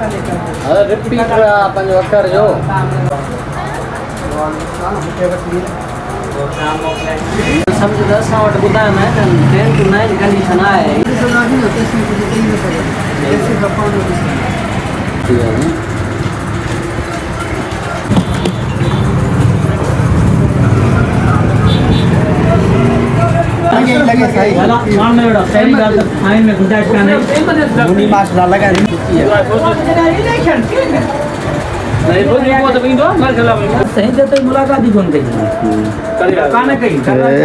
Repeat पंहिंजो अखर जो सम्झ त असां वटि ॿुधायो न 10 to 9 कंडीशन आहे। मुलाकात ही कोन कई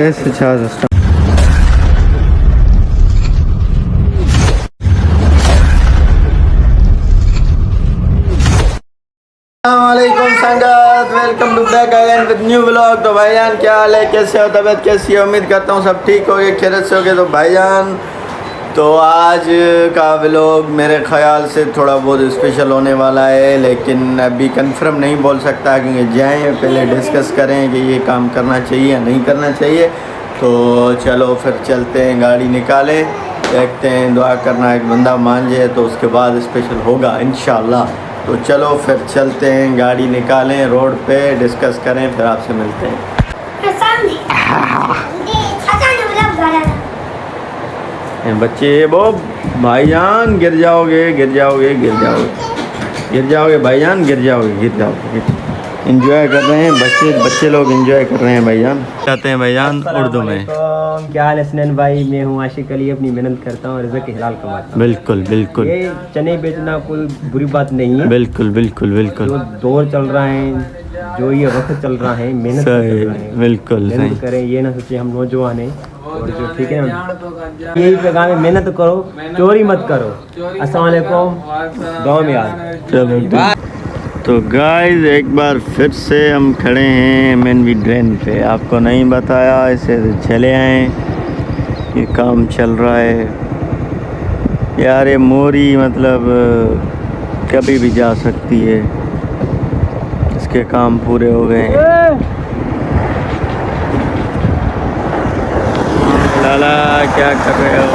अस्सलामुअलैकुम संगत, welcome to back again with new vlog. तो भाईजान क्या हाल है, कैसे हो, तबीयत कैसी है? उम्मीद करता हूँ सब ठीक होगे, खैरियत से होगे। तो भाईजान तो आज का व्लॉग मेरे ख़्याल से थोड़ा बहुत स्पेशल होने वाला है, लेकिन अभी कंफर्म नहीं बोल सकता क्योंकि जाएँ पहले डिस्कस करें कि ये काम करना चाहिए या नहीं करना चाहिए। तो चलो फिर चलते हैं, गाड़ी निकालें, देखते हैं, दुआ करना एक बंदा मान जाए तो उसके बाद स्पेशल होगा इंशाल्लाह। तो चलो फिर चलते हैं, गाड़ी निकालें, रोड पे डिस्कस करें, फिर आपसे मिलते हैं। बच्चे वो भाईजान गिर जाओगे, गिर जाओगे, गिर जाओगे, गिर जाओगे भाईजान, गिर जाओगे, गिर जाओगे। एंजॉय कर रहे हैं बच्चे लोग एंजॉय कर रहे हैं भाईजान। कहते हैं भाईजान उर्दू में। क्या हाल है सनन भाई? मैं हूँ आशिक अली, अपनी मेहनत करता हूँ और रिज़्क़ हलाल कमाता हूँ। बिल्कुल बिल्कुल, ये चने बेचना कोई बुरी बात नहीं है। बिल्कुल बिल्कुल बिल्कुल, जो दौर चल रहा है, जो ये वक्त चल रहा है, मेहनत कर रहे हैं, बिल्कुल मेहनत करें, ये ना सोचे हम नौजवान हैं और जो ठीक है ना, यही पैगाम है, मेहनत करो, चोरी मत करो। अस्सलाम वालेकुम, गाँव में आज। चलो तो गाइस एक बार फिर से हम खड़े हैं MNV ड्रेन पे। आपको नहीं बताया, ऐसे चले आए, ये काम चल रहा है यार। ये मोरी मतलब कभी भी जा सकती है, इसके काम पूरे हो गए हैं। लाला क्या कर रहे हो?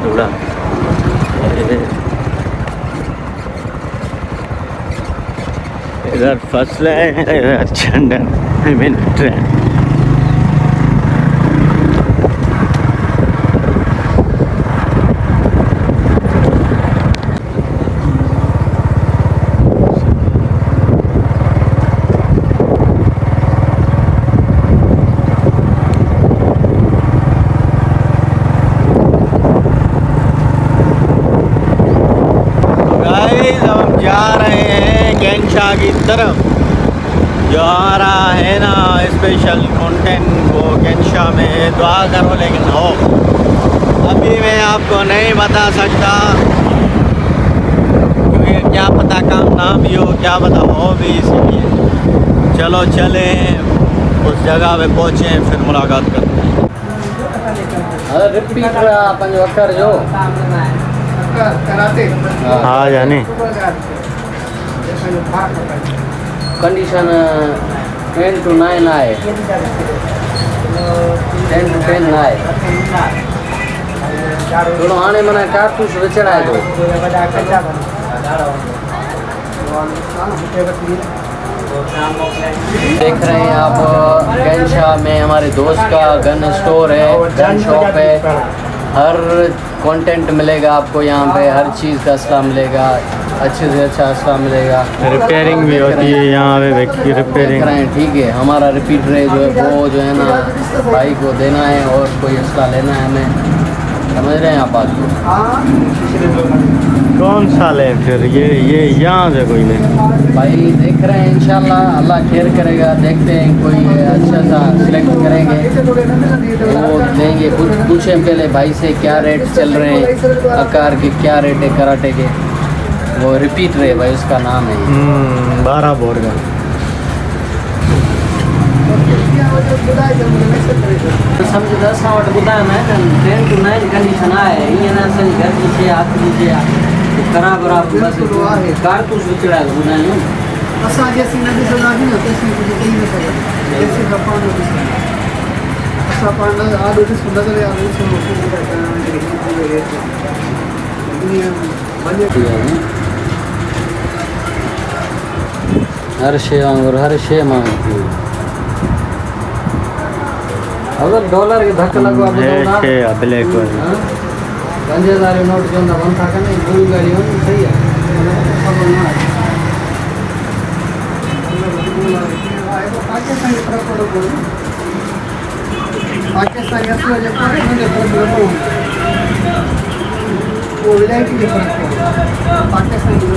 धुड़ा इधर फसलें हैं, इधर चंडन ट्रेन। गेंशा की तरफ जो आ रहा है ना स्पेशल कंटेंट, वो गेंशा में दुआ करो लेकिन हो। अभी मैं आपको नहीं बता सकता क्योंकि क्या पता काम ना भी हो, क्या पता हो भी, इसलिए चलो चले उस जगह पे पहुँचे, फिर मुलाकात करते हैं। रिपीट पंहिंजो अखर जो हाँ जाने कंडीशन 10 to 9 आहे, 10 to 10 न आहे। थोरो हाणे माना कारतूस विचड़ाए थो। देख रहे हैं आप, गेंशा में हमारे दोस्त का गन स्टोर है, गन शॉप है, हर कंटेंट मिलेगा आपको यहाँ पे, हर चीज़ का असला मिलेगा, अच्छे से अच्छा असला मिलेगा। रिपेयरिंग भी होती है यहाँ पे, रिपेयरिंग करें, ठीक है। हमारा रिपीट रे जो है वो जो है ना भाई को देना है और कोई असला लेना है हमें, समझ रहे हैं आप बात को? कौन सा ले फिर ये यहाँ से कोई ले भाई देख रहे हैं, इंशाल्लाह अल्लाह खैर करेगा, देखते हैं कोई अच्छा सा सिलेक्ट करेंगे, वो देंगे। पूछें पहले भाई से क्या रेट चल रहे हैं, आकार के क्या रेट है कराटे के। वो रिपीट रे भाई उसका नाम है, 12 बोर का। सम्झ त असां वटि ॿुधायो न 10 to 9 कंडीशन आहे, ईअं न असांजी घर जी शइ, हथ जी शइ आहे, ख़राबु बसि कारतूस विचड़ाए ॿुधायूं। असांजे नदी सदागी न तेसी कुछ कहीं न करे ऐसे खपान असा पान आदो से सुंदर करे आदो से मोटी करता है दुनिया बने हर शे और हर शे मांगती है। अगर डॉलर के धक्का लगवा दो ना ब्लैक वाला 5000 नोट जो ना बन था नहीं पूरी गाड़ी हो सही है पाकिस्तान की तरफ को बोल पाकिस्तान के असली जब पर वो विलायत की फर्क है पाकिस्तान की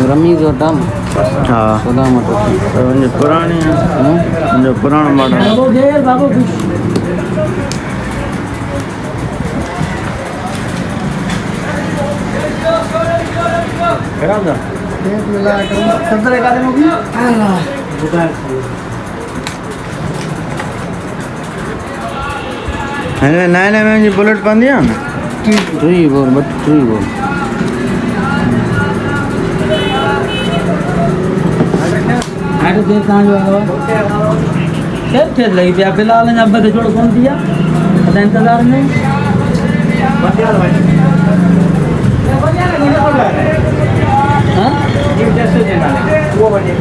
रमी जो टम हाँ सदा मत जो पुरानी है जो पुराना मॉडल बाबू एक मिला कर 70 का दिन होगी नए नए में जी बुलेट बन दिया ना ट्री बोल बट ट्री बोल आगे देख कहां जो है सब खेल लगी पे फिलहाल ने अब छोड़ कौन दिया इंतजार में हां ये जैसे देना वो बने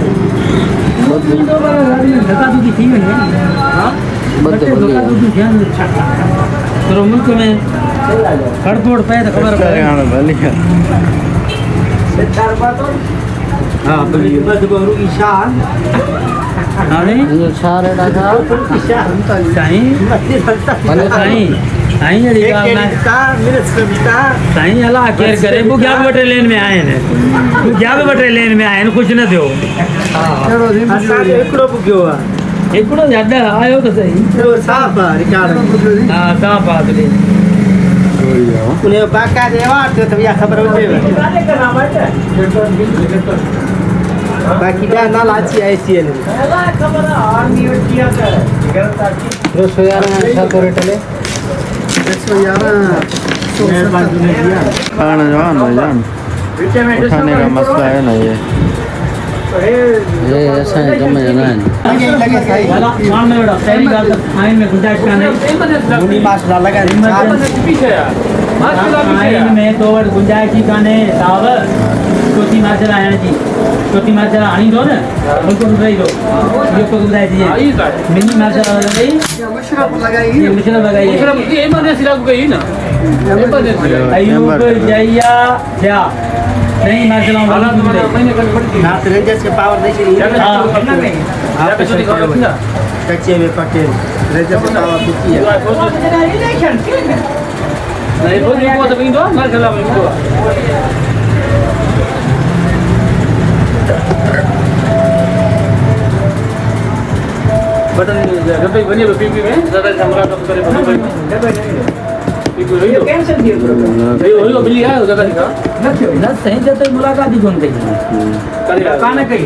दो बार गाड़ी में धक्का दी थी में हां बदे धक्का दी ध्यान तो मुल्क में खड़तोड़ पे तो खबर पड़े बढ़िया चार बात हां बड़ी बस बरू ईशान अरे ये छारे डाका ईशान साईं भले साईं साईं जड़ी का मेरे सविता साईं हला केयर करे वो क्या बटे लेन में आए ने वो क्या बटे लेन में आए ने कुछ न दियो चलो असा एकड़ो बुग्यो एकड़ो ज्यादा आयो तो सही वो साफ रिकॉर्ड हां साफ बात ले उन्हें बाका देवा तो तबिया खबर हो जाए बाकी जा ना लाची ऐसी है खबर आर्मी और किया कर 211 अच्छा तो रेटले 111 खाना जवान भाईजान उठाने का मसला है ना ये ऐसा है कम जाना है वाला मान में बड़ा पहली बात आइन में गुंजाइश का नहीं मुनी मास्टर लगा पीछे आइन में तो गुंजाइश ही काने साहब चौथी मार्चला है जी चौथी मार्चला आनी दो ना उनको बुझाई दो ये को बुझाई दीजिए मिनी मार्चला लगाई मुशरफ लगाई ये मुशरफ लगाई मुशरफ ये मने सिला को गई ना अयूब जैया क्या नहीं मार्चला वाला मैंने कल पढ़ी ना रेंजर्स के पावर नहीं चाहिए आप कच्चे में पटेल रेंजर्स का पावर कितनी है नहीं वो नहीं तो बिंदु मार्चला में बिंदु बटन जब तक बनी पीपी में ज्यादा हमरा तो करे बटन पीपी रही हो कैंसिल दियो नहीं होई मिली है ज्यादा दिखा न सही जब मुलाकात ही कोन गई काने कही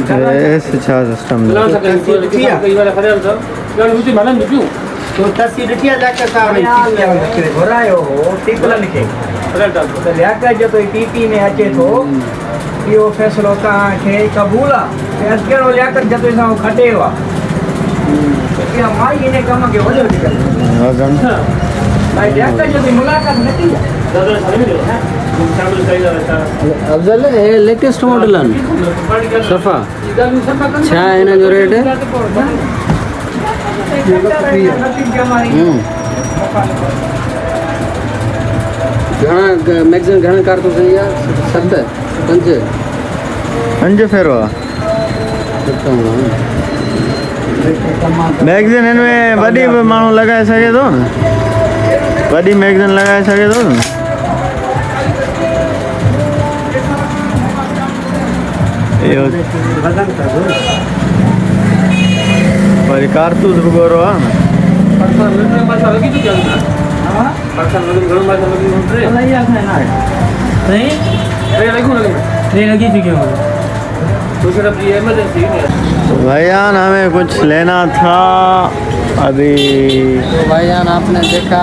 ऐसे अच्छा सिस्टम कई बार खड़े हम सब यार मुझे मालूम नहीं क्यों तो तस्वीर दिया जाकर साहब घोरायो हो टिकला लिखे तो लिया जो तो पीपी में अचे तो यो फैसलो के कबूल है अकेलो लिया कर जब इसा खटेवा क्या माई ने कम के वजह निकल भाई लिया कर जो मुलाकात नहीं दादा सही है अफजल है लेटेस्ट मॉडल है सफा छा है ना जो रेट है घना मैगजीन घना कार तो सही है 5 फेरो मैगजीन इनमें वॾी बि माण्हू लॻाए सघे थो न वॾी मैगजीन लॻाए सघे थो न इहो वरी कारतूस बि गोरो आहे न भाईजान हमें कुछ लेना था अभी तो भाईजान आपने देखा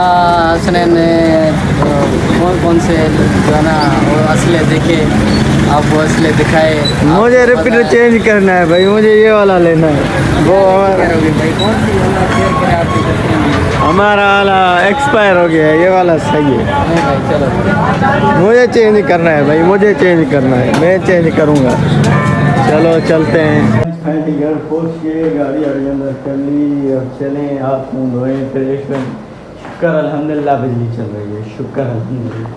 हसनैन ने कौन कौन से जो है ना वो असले देखे, आप वो असले दिखाए। मुझे रिपीटर चेंज करना है भाई, मुझे ये वाला लेना है। वो करोगे भाई, कौन सी वाला शेयर करें आपकी तस्वीर? हमारा वाला एक्सपायर हो गया है, ये वाला सही है। नहीं भाई चलो, मुझे चेंज करना है भाई, मुझे चेंज करना है, मैं चेंज करूँगा। चलो चलते हैं। घर पहुँच के गाड़ी अंदर कर ली, अब चलें हाथ मुँह धोएं फ्रेश हों। शुक्र अल्हम्दुलिल्लाह बिजली चल रही है, शुक्र अल्हम्दुलिल्लाह।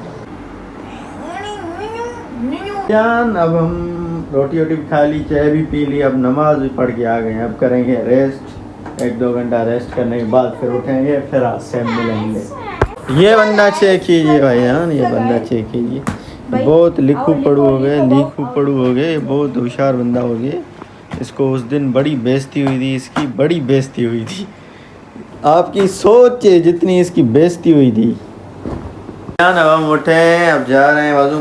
जान अब हम रोटी वोटी खा ली, चाय भी पी ली, अब नमाज भी पढ़ के आ गए। अब करेंगे रेस्ट, 1-2 घंटा रेस्ट करने के बाद फिर उठेंगे, फिर आज से मिलेंगे। ये बंदा चेक कीजिए भाईजान, ये बंदा चेक कीजिए, बहुत लिखू पढ़ू हो गए, बहुत होशियार बंदा हो गया। इसको उस दिन बड़ी बेइज्जती हुई थी, इसकी बड़ी बेइज्जती हुई थी। आपकी सोच है जितनी इसकी बेइज्जती हुई थी। अब हम उठे, अब जा रहे हैं वज़ू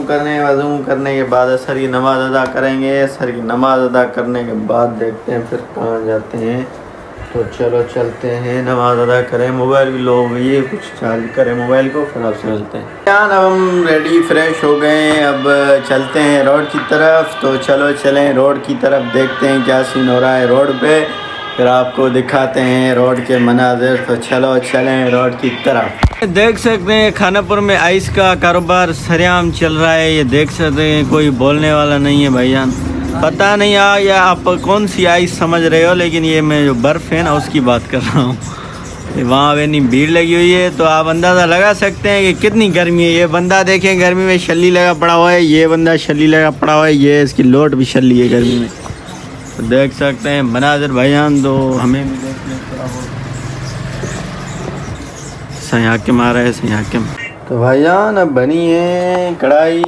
करने के बाद असर की नमाज़ अदा करेंगे। असर की नमाज़ अदा करने के बाद देखते हैं फिर कहाँ जाते हैं। तो चलो चलते हैं, नमाज़ अदा करें, मोबाइल भी लो ये कुछ चार्ज करें मोबाइल को, फिर आप चलते हैं। अब हम रेडी फ्रेश हो गए, अब चलते हैं रोड की तरफ। तो चलो चलें रोड की तरफ, देखते हैं क्या सीन हो रहा है रोड पे, फिर आपको दिखाते हैं रोड के मनाज़िर। तो चलो चलें रोड की तरफ। देख सकते हैं खानापुर में आइस का कारोबार सरेआम चल रहा है, ये देख सकते हैं, कोई बोलने वाला नहीं है भाईजान। पता नहीं या आप कौन सी आइस समझ रहे हो, लेकिन ये मैं जो बर्फ़ है ना उसकी बात कर रहा हूँ। वहाँ पे नहीं भीड़ लगी हुई है, तो आप अंदाज़ा लगा सकते हैं कि कितनी गर्मी है। ये बंदा देखें गर्मी में शल्ली लगा पड़ा हुआ है, ये बंदा शल्ली लगा पड़ा हुआ है, ये इसकी लोट भी शल्ली है गर्मी में। तो देख सकते हैं मनाज़िर भाईजान, तो हमें भी देखने थोड़ा बहुत सही के मारा है सही के। तो भाईजान अब बनी है कढ़ाई।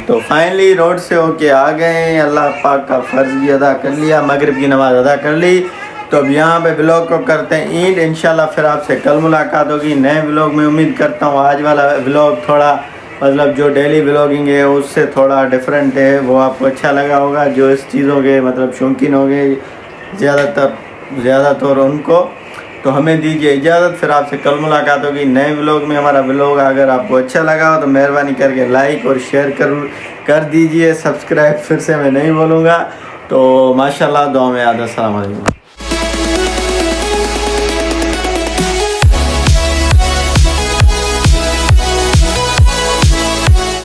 तो फाइनली रोड से होके आ गए, अल्लाह पाक का फ़र्ज़ भी अदा कर लिया, मगरिब की नमाज़ अदा कर ली। तो अब यहाँ पे ब्लॉग को करते हैं ईंड, इंशाल्लाह फिर आपसे कल मुलाकात होगी नए ब्लॉग में। उम्मीद करता हूँ आज वाला ब्लॉग थोड़ा मतलब जो डेली ब्लॉगिंग है उससे थोड़ा डिफरेंट है, वो आपको अच्छा लगा होगा। जो इस चीज़ों के मतलब शौकीन हो गए ज़्यादातर उनको। तो हमें दीजिए इजाज़त, फिर आपसे कल मुलाकात होगी नए व्लॉग में। हमारा व्लॉग अगर आपको अच्छा लगा हो तो मेहरबानी करके लाइक और शेयर कर दीजिए, सब्सक्राइब फिर से मैं नहीं बोलूँगा। तो माशाल्लाह दुआ में याद। अस्सलाम वालेकुम।